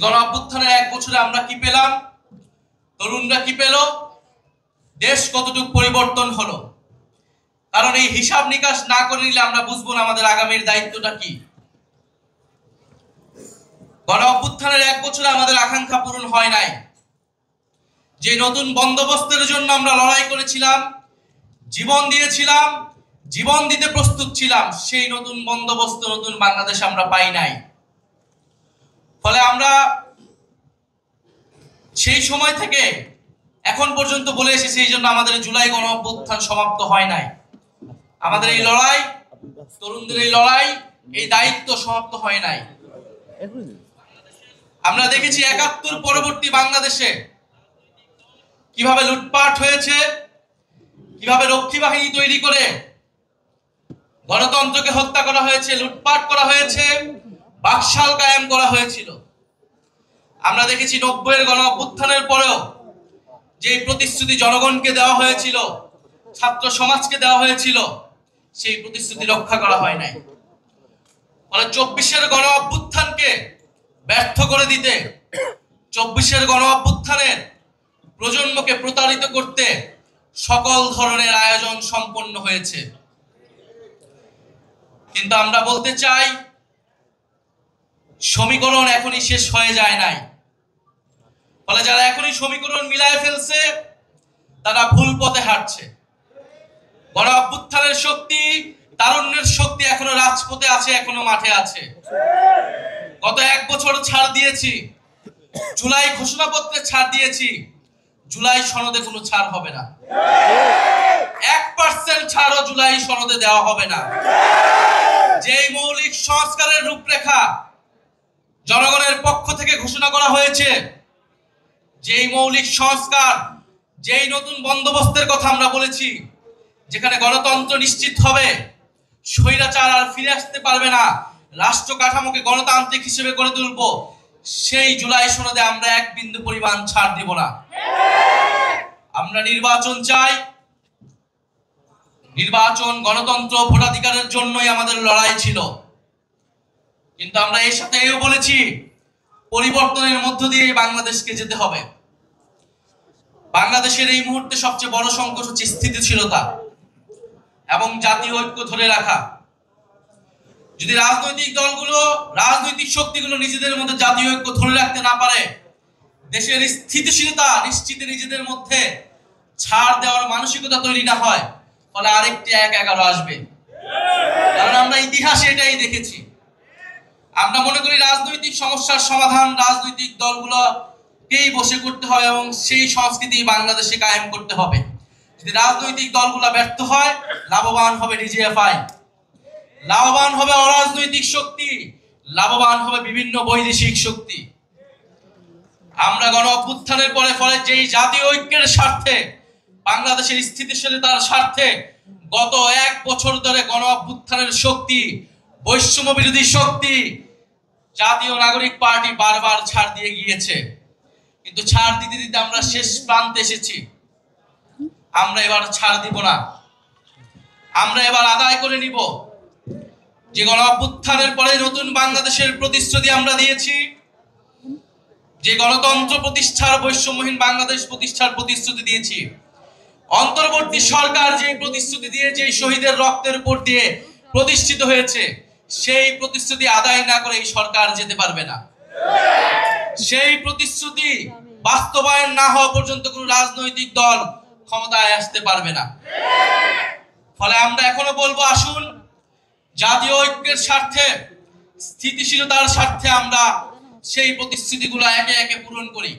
গণ অভ্যুত্থানের 1 বছরে আমরা কি পেলাম, তরুণরা কি পেল, দেশ কতটুকু পরিবর্তন হলো। কারণ এই হিসাব নিকাশ না করে নিলে আমরা বুঝবো না আমাদের আগামীর দায়িত্বটা কি। গণ অভ্যুত্থানের 1 বছরে আমাদের আকাঙ্ক্ষা পূরণ হয় নাই। যে নতুন বন্দোবস্তের জন্য আমরা লড়াই করেছিলাম, জীবন দিয়েছিলাম, জীবন দিতে প্রস্তুত ছিলাম, সেই নতুন বন্দোবস্ত, নতুন বাংলাদেশ আমরা পাই নাই। ফলে আমরা সেই সময় থেকে এখন পর্যন্ত বলে এসেছি, এই জন্য আমাদের জুলাই গণ অভ্যুত্থান সমাপ্ত হয় নাই। আমাদের এই লড়াই, তরুণদের এই লড়াই, এই দায়িত্ব সমাপ্ত হয় নাই। আমরা দেখেছি ৭১ পরবর্তী বাংলাদেশে কিভাবে লুটপাট হয়েছে, কিভাবে রক্ষী বাহিনী তৈরি করে গণতন্ত্রকে হত্যা করা হয়েছে, লুটপাট করা হয়েছে, বাকশাল কায়েম করা হয়েছিল। আমরা দেখেছি ৯০-এর গণ অভ্যুত্থানের পরেও যে প্রতিশ্রুতি জনগণকে দেওয়া হয়েছিল, ছাত্র সমাজকে দেওয়া হয়েছিল, সেই প্রতিশ্রুতি রক্ষা করা হয় নাই। ফলে ২৪-এর গণ অভ্যুত্থানকে ব্যর্থ করে দিতে, ২৪-এর গণ অভ্যুত্থানের প্রজন্মকে প্রতারিত করতে সকল ধরনের আয়োজন সম্পন্ন হয়েছে। কিন্তু আমরা বলতে চাই, সমীকরণ এখনই শেষ হয়ে যায় নাই। ফলে যারা এখনই সমীকরণ মিলায় ফেলছে, তারা ভুল পথে হাঁটছে। গণ অভ্যুত্থানের শক্তি, তারুণ্যের শক্তি এখনো রাজপথে আছে, এখনো মাঠে আছে। গত 1 বছর ছাড় দিয়েছি, জুলাই ঘোষণাপত্রে ছাড় দিয়েছি, জুলাই সনদে কোনো ছাড় হবে না। 1% ছাড়ও জুলাই সনদে দেওয়া হবে না। যেই মৌলিক সংস্কারের রূপরেখা জনগণের পক্ষ থেকে ঘোষণা করা হয়েছে, যেই মৌলিক সংস্কার, যেই নতুন বন্দোবস্তের কথা আমরা বলেছি, যেখানে গণতন্ত্র নিশ্চিত হবে, স্বৈরাচার আর ফিরে আসতে পারবে না, রাষ্ট্র কাঠামোকে গণতান্ত্রিক হিসেবে গড়ে তুলব, সেই জুলাই সনদে আমরা 1 বিন্দু পরিমাণ ছাড় দিব না। আমরা নির্বাচন চাই। নির্বাচন, গণতন্ত্র, ভোটাধিকারের জন্যই আমাদের লড়াই ছিল। কিন্তু আমরা এর সাথে এও বলেছি, পরিবর্তনের মধ্য দিয়ে বাংলাদেশকে যেতে হবে। বাংলাদেশের এই মুহূর্তে সবচেয়ে বড় সংকট হচ্ছে স্থিতিশীলতা এবং জাতীয় ঐক্য ধরে রাখা। যদি রাজনৈতিক দলগুলো, রাজনৈতিক শক্তিগুলো নিজেদের মধ্যে জাতীয় ঐক্য ধরে রাখতে না পারে, দেশের স্থিতিশীলতা নিশ্চিতে নিজেদের মধ্যে ছাড় দেওয়ার মানসিকতা তৈরি না হয়, ফলে আরেকটি ১-১১ আসবে। কারণ আমরা ইতিহাসে এটাই দেখেছি। আমরা মনে করি রাজনৈতিক সমস্যার সমাধান রাজনৈতিক দলগুলোকেই বসে করতে হবে এবং সেই সংস্কৃতি বাংলাদেশে কায়েম করতে হবে। যদি রাজনৈতিক দলগুলো ব্যর্থ হয়, লাভবান হবে ডিজিএফআই, লাভবান হবে অরাজনৈতিক শক্তি, লাভবান হবে বিভিন্ন বৈদেশিক শক্তি। আমরা গণ অভ্যুত্থানের ফলে যেই জাতীয় ঐক্যের স্বার্থে, বাংলাদেশের স্থিতিশীলতার স্বার্থে গত 1 বছর ধরে গণ অভ্যুত্থানের শক্তি, বৈষম্য বিরোধী শক্তি, জাতীয় নাগরিক পার্টি বারবার ছাড় দিয়ে গিয়েছে। কিন্তু ছাড় দিতে দিতে আমরা শেষ প্রান্তে এসেছি। আমরা এবার ছাড় দিব না। আমরা এবার আদায় করে নিব যে গণ অভ্যুত্থানের পরে নতুন বাংলাদেশের প্রতিশ্রুতি আমরা দিয়েছি, যে গণতন্ত্র প্রতিষ্ঠার, বৈষম্যহীন বাংলাদেশ প্রতিষ্ঠার প্রতিশ্রুতি দিয়েছি। অন্তর্বর্তী সরকার যে প্রতিশ্রুতি দিয়ে, যে শহীদের রক্তের উপর দিয়ে প্রতিষ্ঠিত হয়েছে, সেই প্রতিশ্রুতি আদায় না করে এই সরকার যেতে পারবে না। সেই প্রতিশ্রুতি বাস্তবায়ন না হওয়া পর্যন্ত কোন রাজনৈতিক দল ক্ষমতায় আসতে পারবে না। ফলে আমরা এখনো বলবো, আসুন জাতীয় ঐক্যের স্বার্থে, স্থিতিশীলতার স্বার্থে আমরা সেই প্রতিশ্রুতিগুলো একে একে পূরণ করি।